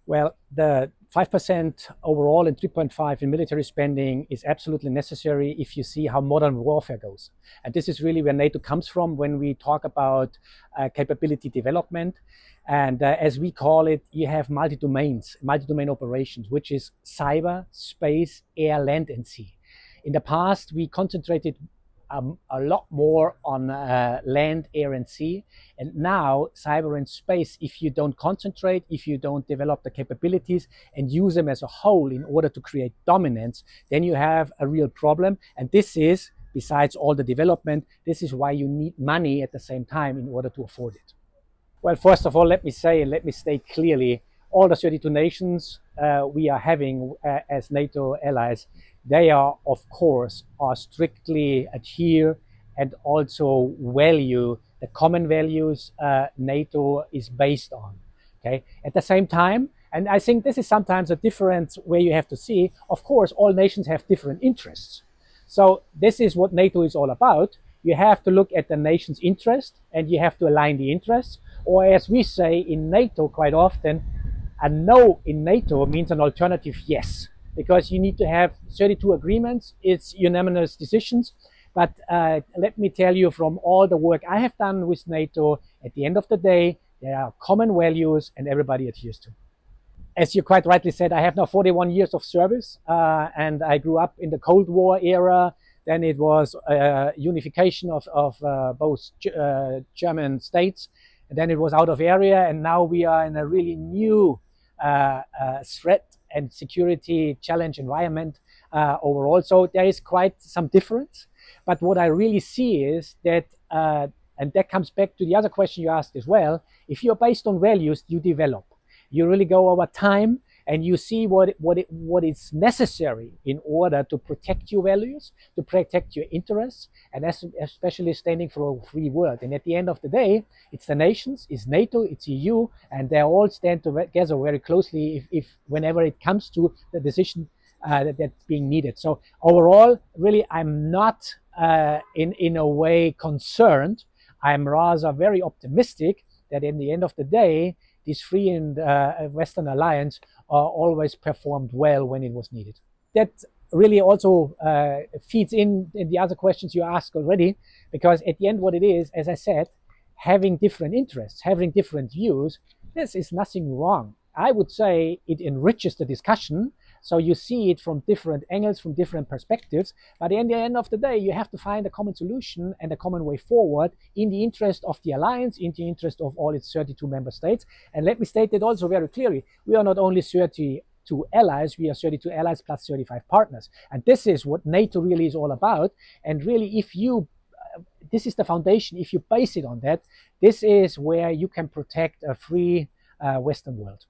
Well, the 5% overall and 3.5 in military spending is absolutely necessary if you see how modern warfare goes. And this is really where NATO comes from when we talk about capability development. And as we call it, you have multi-domains, multi-domain operations, which is cyber, space, air, land, and sea. In the past, we concentrated a lot more on land, air, and sea. And now, cyber and space, if you don't concentrate, if you don't develop the capabilities and use them as a whole in order to create dominance, then you have a real problem. And this is, besides all the development, this is why you need money at the same time in order to afford it. Well, first of all, let me say and let me state clearly, all the 32 nations we are having as NATO allies, they are, of course, strictly adhere and also value the common values NATO is based on. Okay. At the same time, and I think this is sometimes a difference where you have to see, of course, all nations have different interests. So this is what NATO is all about. You have to look at the nation's interest and you have to align the interests. Or as we say in NATO quite often, a no in NATO means an alternative yes, because you need to have 32 agreements. It's unanimous decisions. But let me tell you, from all the work I have done with NATO, at the end of the day, there are common values and everybody adheres to. As you quite rightly said, I have now 41 years of service and I grew up in the Cold War era. Then it was unification of both German states. And then it was out of area. And now we are in a really new threat and security challenge environment overall. So there is quite some difference. But what I really see is that, and that comes back to the other question you asked as well, if you're based on values, you develop. You really go over time and you see what is necessary in order to protect your values, to protect your interests, and especially standing for a free world. And at the end of the day, it's the nations, it's NATO, it's EU, and they all stand together very closely if whenever it comes to the decision that's being needed. So overall, really, I'm not in a way concerned. I'm rather very optimistic that in the end of the day, this free and Western alliance always performed well when it was needed. That really also feeds in the other questions you asked already, because at the end what it is, as I said, having different interests, having different views, this is nothing wrong. I would say it enriches the discussion. So you see it from different angles, from different perspectives. But in the end of the day, you have to find a common solution and a common way forward in the interest of the alliance, in the interest of all its 32 member states. And let me state that also very clearly. We are not only 32 allies, we are 32 allies plus 35 partners. And this is what NATO really is all about. And really, if you this is the foundation. If you base it on that, this is where you can protect a free Western world.